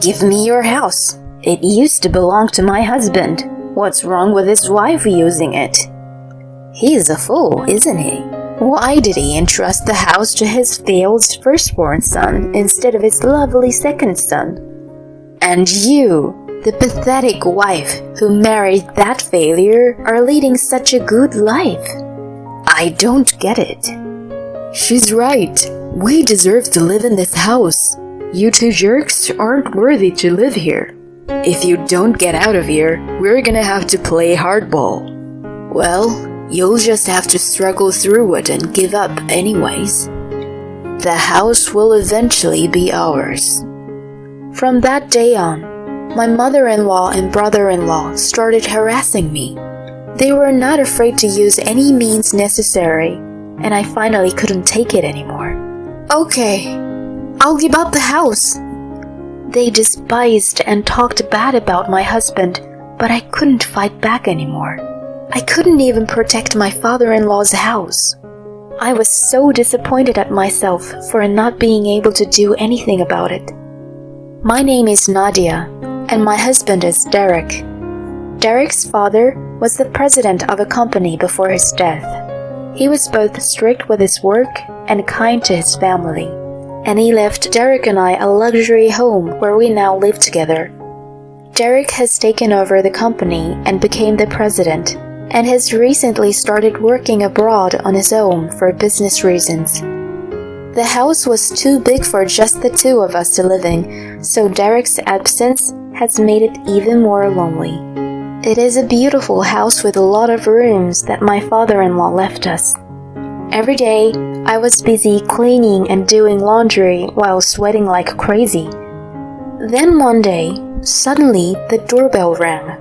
Give me your house. It used to belong to my husband. What's wrong with his wife using it? He's a fool, isn't he? Why did he entrust the house to his failed firstborn son instead of his lovely second son? And you, the pathetic wife who married that failure, are leading such a good life. I don't get it. She's right. We deserve to live in this house. You two jerks aren't worthy to live here. If you don't get out of here, we're gonna have to play hardball. Well, you'll just have to struggle through it and give up anyways. The house will eventually be ours. From that day on, my mother-in-law and brother-in-law started harassing me. They were not afraid to use any means necessary, and I finally couldn't take it anymore. Okay, I'll give up the house. They despised and talked bad about my husband, but I couldn't fight back anymore. I couldn't even protect my father-in-law's house. I was so disappointed at myself for not being able to do anything about it. My name is Nadia, and my husband is Derek. Derek's father was the president of a company before his death. He was both strict with his work and kind to his family, and he left Derek and I a luxury home where we now live together. Derek has taken over the company and became the president, and has recently started working abroad on his own for business reasons. The house was too big for just the two of us to live in, so Derek's absence has made it even more lonely. It is a beautiful house with a lot of rooms that my father-in-law left us. Every day, I was busy cleaning and doing laundry while sweating like crazy. Then one day, suddenly the doorbell rang.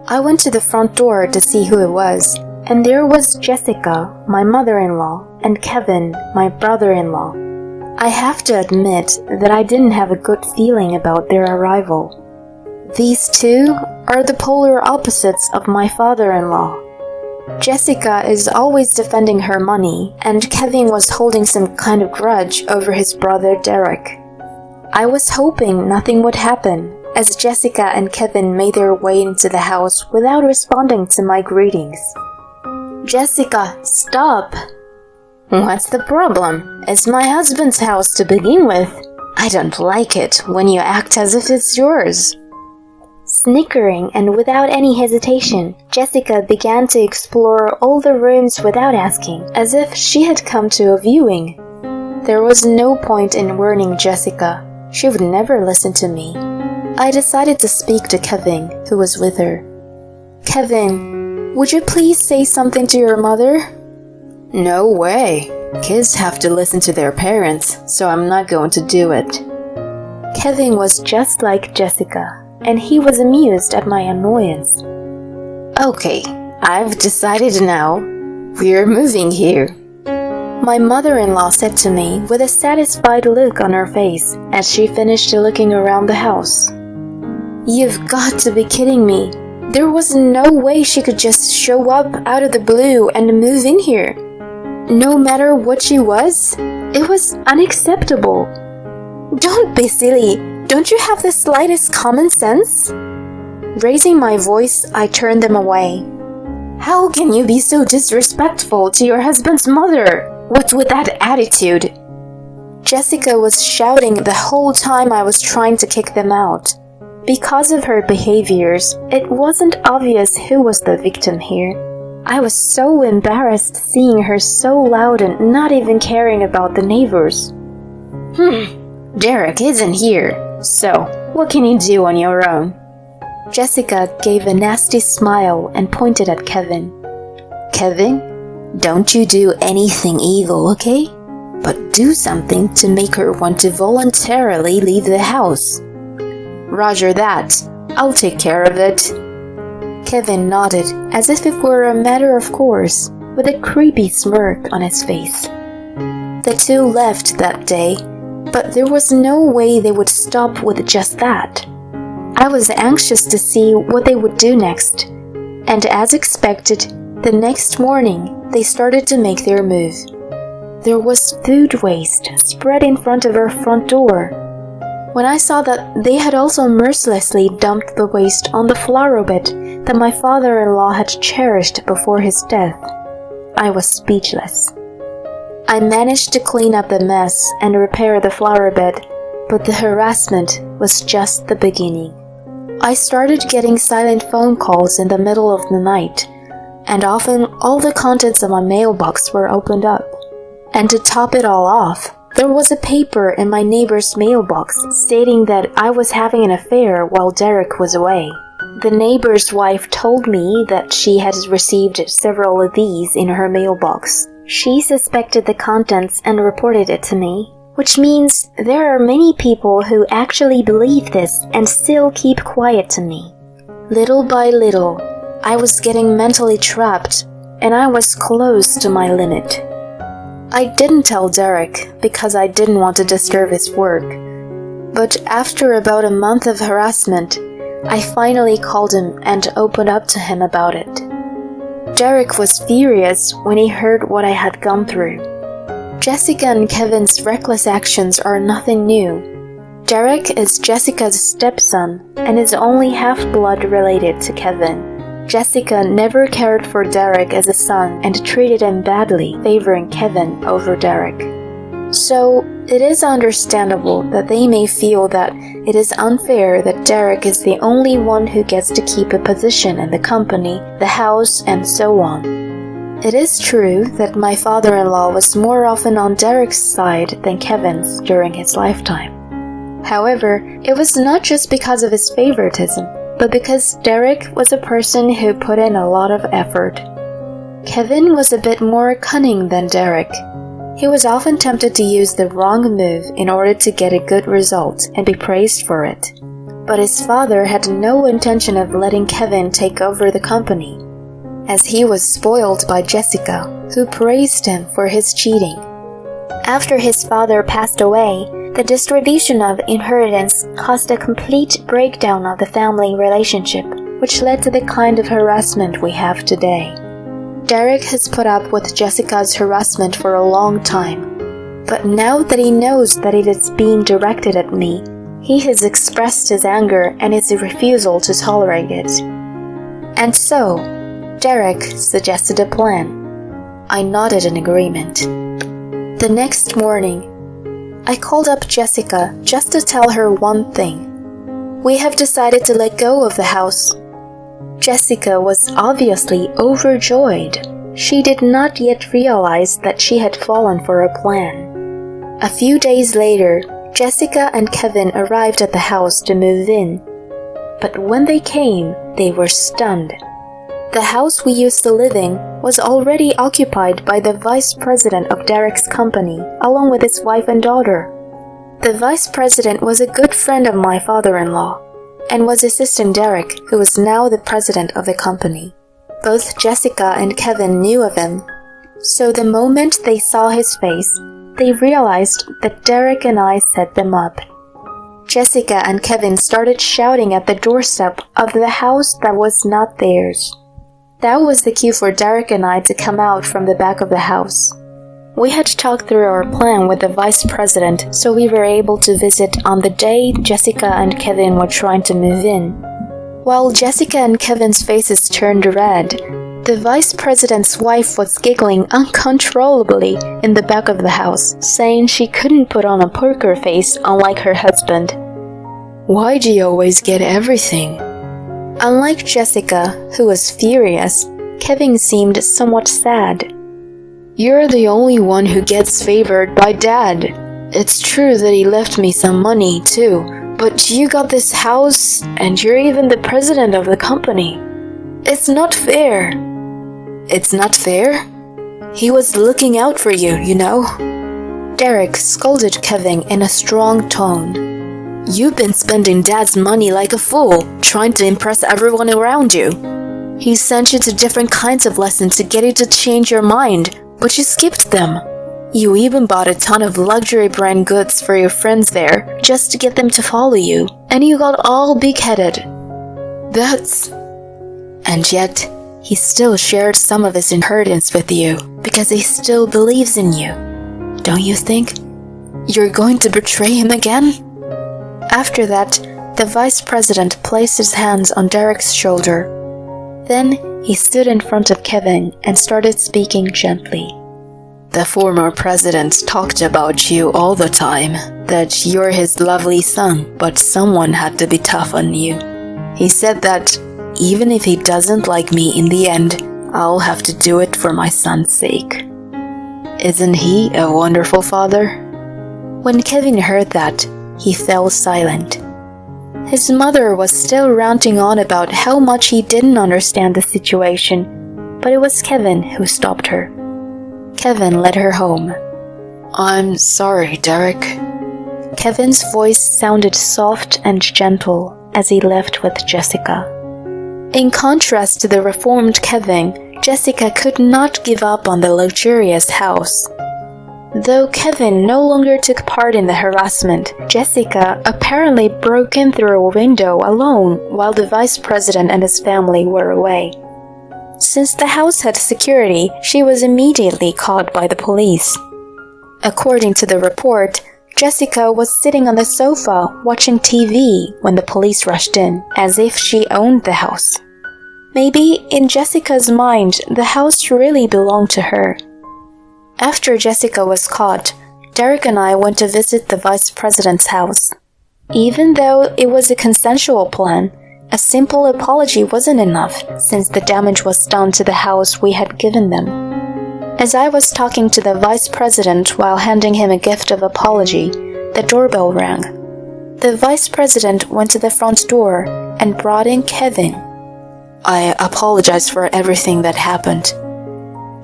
I went to the front door to see who it was, and there was Jessica, my mother-in-law, and Kevin, my brother-in-law. I have to admit that I didn't have a good feeling about their arrival. These two are the polar opposites of my father-in-law. Jessica is always defending her money, and Kevin was holding some kind of grudge over his brother Derek. I was hoping nothing would happen, as Jessica and Kevin made their way into the house without responding to my greetings. Jessica, stop! What's the problem? It's my husband's house to begin with. I don't like it when you act as if it's yours. Snickering and without any hesitation, Jessica began to explore all the rooms without asking, as if she had come to a viewing. There was no point in warning Jessica. She would never listen to me. I decided to speak to Kevin, who was with her. Kevin, would you please say something to your mother? No way. Kids have to listen to their parents, so I'm not going to do it. Kevin was just like Jessica, and he was amused at my annoyance. Okay, I've decided now. We're moving here. My mother-in-law said to me with a satisfied look on her face as she finished looking around the house. You've got to be kidding me. There was no way she could just show up out of the blue and move in here. No matter what she was, it was unacceptable. Don't be silly. Don't you have the slightest common sense? Raising my voice, I turned them away. How can you be so disrespectful to your husband's mother? What's with that attitude? Jessica was shouting the whole time I was trying to kick them out. Because of her behaviors, it wasn't obvious who was the victim here. I was so embarrassed seeing her so loud and not even caring about the neighbors. Derek isn't here, so what can you do on your own? Jessica gave a nasty smile and pointed at Kevin. Kevin, don't you do anything evil, okay? But do something to make her want to voluntarily leave the house. Roger that. I'll take care of it. Kevin nodded as if it were a matter of course, with a creepy smirk on his face. The two left that day, but there was no way they would stop with just that. I was anxious to see what they would do next, and as expected, the next morning they started to make their move. There was food waste spread in front of our front door. When I saw that they had also mercilessly dumped the waste on the flower bed that my father-in-law had cherished before his death, I was speechless. I managed to clean up the mess and repair the flower bed, but the harassment was just the beginning. I started getting silent phone calls in the middle of the night, and often all the contents of my mailbox were opened up. And to top it all off, there was a paper in my neighbor's mailbox stating that I was having an affair while Derek was away. The neighbor's wife told me that she had received several of these in her mailbox. She suspected the contents and reported it to me, which means there are many people who actually believe this and still keep quiet to me. Little by little, I was getting mentally trapped, and I was close to my limit. I didn't tell Derek because I didn't want to disturb his work, but after about a month of harassment, I finally called him and opened up to him about it. Derek was furious when he heard what I had gone through. Jessica and Kevin's reckless actions are nothing new. Derek is Jessica's stepson and is only half-blood related to Kevin. Jessica never cared for Derek as a son and treated him badly, favoring Kevin over Derek. So, it is understandable that they may feel that it is unfair that Derek is the only one who gets to keep a position in the company, the house, and so on. It is true that my father-in-law was more often on Derek's side than Kevin's during his lifetime. However, it was not just because of his favoritism, but because Derek was a person who put in a lot of effort. Kevin was a bit more cunning than Derek. He was often tempted to use the wrong move in order to get a good result and be praised for it. But his father had no intention of letting Kevin take over the company, as he was spoiled by Jessica, who praised him for his cheating. After his father passed away, the distribution of inheritance caused a complete breakdown of the family relationship, which led to the kind of harassment we have today. Derek has put up with Jessica's harassment for a long time, but now that he knows that it is being directed at me, he has expressed his anger and his refusal to tolerate it. And so, Derek suggested a plan. I nodded in agreement. The next morning, I called up Jessica just to tell her one thing. We have decided to let go of the house. Jessica was obviously overjoyed. She did not yet realize that she had fallen for a plan. A few days later, Jessica and Kevin arrived at the house to move in. But when they came, they were stunned. The house we used to live in was already occupied by the vice president of Derek's company, along with his wife and daughter. The vice president was a good friend of my father-in-law, and was assisting Derek, who was now the president of the company. Both Jessica and Kevin knew of him, so the moment they saw his face, they realized that Derek and I set them up. Jessica and Kevin started shouting at the doorstep of the house that was not theirs. That was the cue for Derek and I to come out from the back of the house. We had talked through our plan with the vice president, so we were able to visit on the day Jessica and Kevin were trying to move in. While Jessica and Kevin's faces turned red, the vice president's wife was giggling uncontrollably in the back of the house, saying she couldn't put on a poker face unlike her husband. "Why do you always get everything?" Unlike Jessica, who was furious, Kevin seemed somewhat sad. "You're the only one who gets favored by Dad. It's true that he left me some money, too, but you got this house, and you're even the president of the company. It's not fair." "It's not fair? He was looking out for you, you know." Derek scolded Kevin in a strong tone. "You've been spending Dad's money like a fool, trying to impress everyone around you. He sent you to different kinds of lessons to get you to change your mind, but you skipped them. You even bought a ton of luxury brand goods for your friends there, just to get them to follow you, and you got all big-headed. And yet, he still shared some of his inheritance with you, because he still believes in you. Don't you think you're going to betray him again?" After that, the vice president placed his hands on Derek's shoulder. Then he stood in front of Kevin and started speaking gently. The former president talked about you all the time, that you're his lovely son, but someone had to be tough on you. He said that even if he doesn't like me in the end, I'll have to do it for my son's sake. Isn't he a wonderful father? When Kevin heard that, he fell silent. His mother was still ranting on about how much he didn't understand the situation, but it was Kevin who stopped her. Kevin led her home. I'm sorry, Derek. Kevin's voice sounded soft and gentle as he left with Jessica. In contrast to the reformed Kevin, Jessica could not give up on the luxurious house. Though Kevin no longer took part in the harassment, Jessica apparently broke in through a window alone while the vice president and his family were away. Since the house had security, she was immediately caught by the police. According to the report, Jessica was sitting on the sofa watching TV when the police rushed in, as if she owned the house. Maybe in Jessica's mind, the house really belonged to her. After Jessica was caught, Derek and I went to visit the vice president's house. Even though it was a consensual plan, a simple apology wasn't enough since the damage was done to the house we had given them. As I was talking to the vice president while handing him a gift of apology, the doorbell rang. The vice president went to the front door and brought in Kevin. I apologize for everything that happened.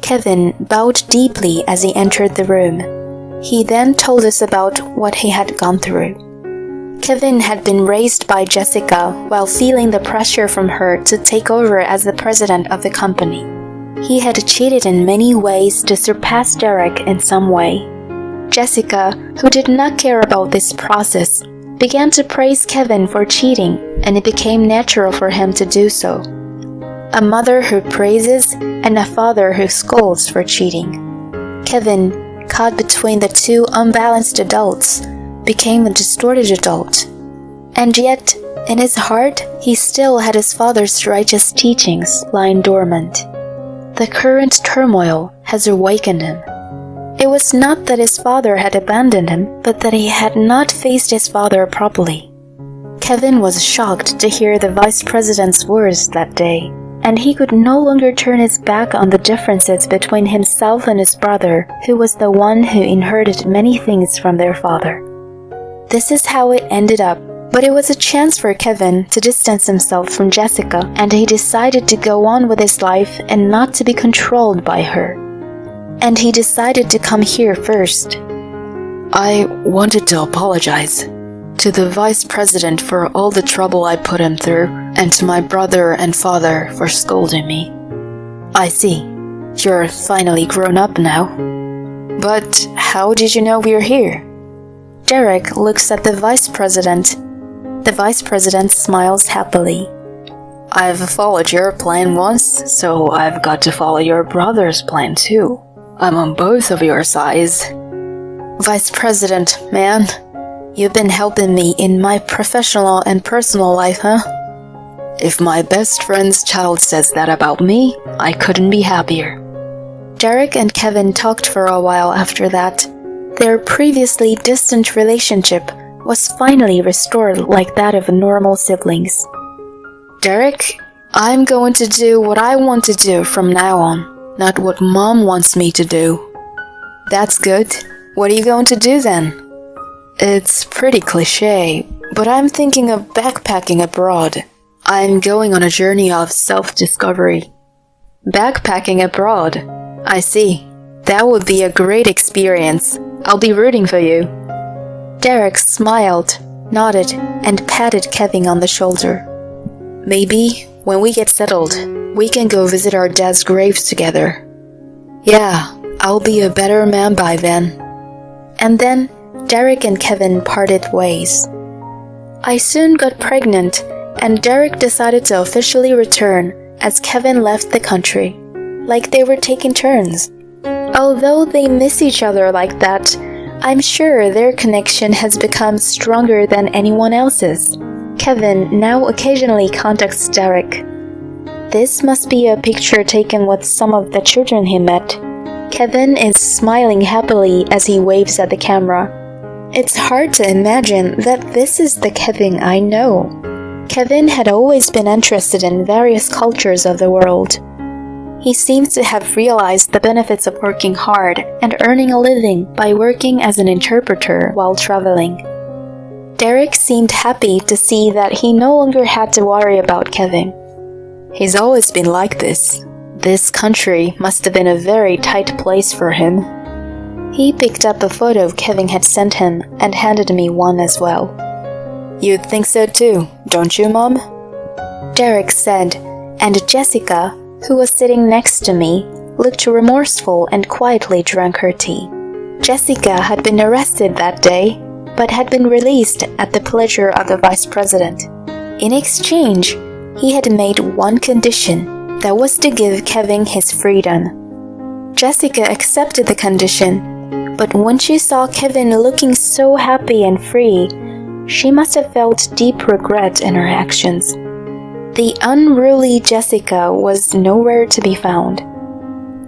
Kevin bowed deeply as he entered the room. He then told us about what he had gone through. Kevin had been raised by Jessica while feeling the pressure from her to take over as the president of the company. He had cheated in many ways to surpass Derek in some way. Jessica, who did not care about this process, began to praise Kevin for cheating, and it became natural for him to do so. A mother who praises and a father who scolds for cheating. Kevin, caught between the two unbalanced adults, became a distorted adult. And yet, in his heart, he still had his father's righteous teachings lying dormant. The current turmoil has awakened him. It was not that his father had abandoned him, but that he had not faced his father properly. Kevin was shocked to hear the vice president's words that day, and he could no longer turn his back on the differences between himself and his brother, who was the one who inherited many things from their father. This is how it ended up, but it was a chance for Kevin to distance himself from Jessica, and he decided to go on with his life and not to be controlled by her. And he decided to come here first. I wanted to apologize to the vice president for all the trouble I put him through, and to my brother and father for scolding me. I see. You're finally grown up now. But how did you know we're here? Derek looks at the vice president. The vice president smiles happily. I've followed your plan once, so I've got to follow your brother's plan too. I'm on both of your sides. Vice President, man, you've been helping me in my professional and personal life, huh? If my best friend's child says that about me, I couldn't be happier. Derek and Kevin talked for a while after that. Their previously distant relationship was finally restored like that of normal siblings. Derek, I'm going to do what I want to do from now on, not what Mom wants me to do. That's good. What are you going to do then? It's pretty cliché, but I'm thinking of backpacking abroad. I'm going on a journey of self-discovery. Backpacking abroad? I see. That would be a great experience. I'll be rooting for you. Derek smiled, nodded, and patted Kevin on the shoulder. Maybe, when we get settled, we can go visit our dad's graves together. Yeah, I'll be a better man by then. And then, Derek and Kevin parted ways. I soon got pregnant, and Derek decided to officially return as Kevin left the country, like they were taking turns. Although they miss each other like that, I'm sure their connection has become stronger than anyone else's. Kevin now occasionally contacts Derek. This must be a picture taken with some of the children he met. Kevin is smiling happily as he waves at the camera. It's hard to imagine that this is the Kevin I know. Kevin had always been interested in various cultures of the world. He seems to have realized the benefits of working hard and earning a living by working as an interpreter while traveling. Derek seemed happy to see that he no longer had to worry about Kevin. He's always been like this. This country must have been a very tight place for him. He picked up a photo Kevin had sent him and handed me one as well. You'd think so too, don't you, Mom? Derek said, and Jessica, who was sitting next to me, looked remorseful and quietly drank her tea. Jessica had been arrested that day, but had been released at the pleasure of the vice president. In exchange, he had made one condition, that was to give Kevin his freedom. Jessica accepted the condition, but when she saw Kevin looking so happy and free, she must have felt deep regret in her actions. The unruly Jessica was nowhere to be found.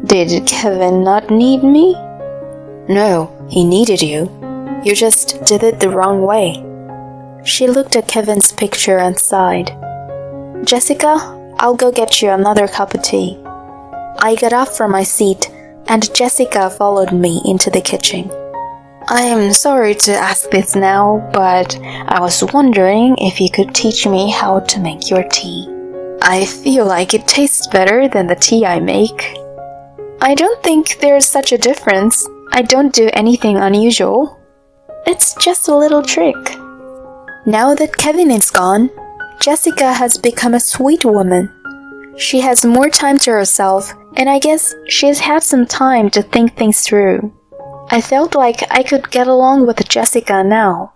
Did Kevin not need me? No, he needed you. You just did it the wrong way. She looked at Kevin's picture and sighed. Jessica, I'll go get you another cup of tea. I got up from my seat, and Jessica followed me into the kitchen. I am sorry to ask this now, but I was wondering if you could teach me how to make your tea. I feel like it tastes better than the tea I make. I don't think there's such a difference. I don't do anything unusual. It's just a little trick. Now that Kevin is gone, Jessica has become a sweet woman. She has more time to herself, and I guess she's had some time to think things through. I felt like I could get along with Jessica now.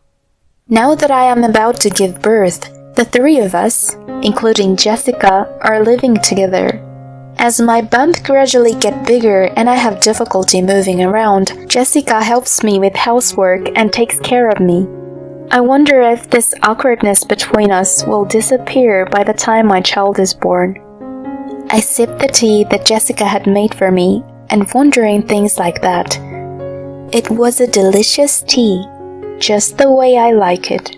Now that I am about to give birth, the three of us, including Jessica, are living together. As my bump gradually gets bigger and I have difficulty moving around, Jessica helps me with housework and takes care of me. I wonder if this awkwardness between us will disappear by the time my child is born. I sipped the tea that Jessica had made for me and wondering things like that. It was a delicious tea, just the way I like it.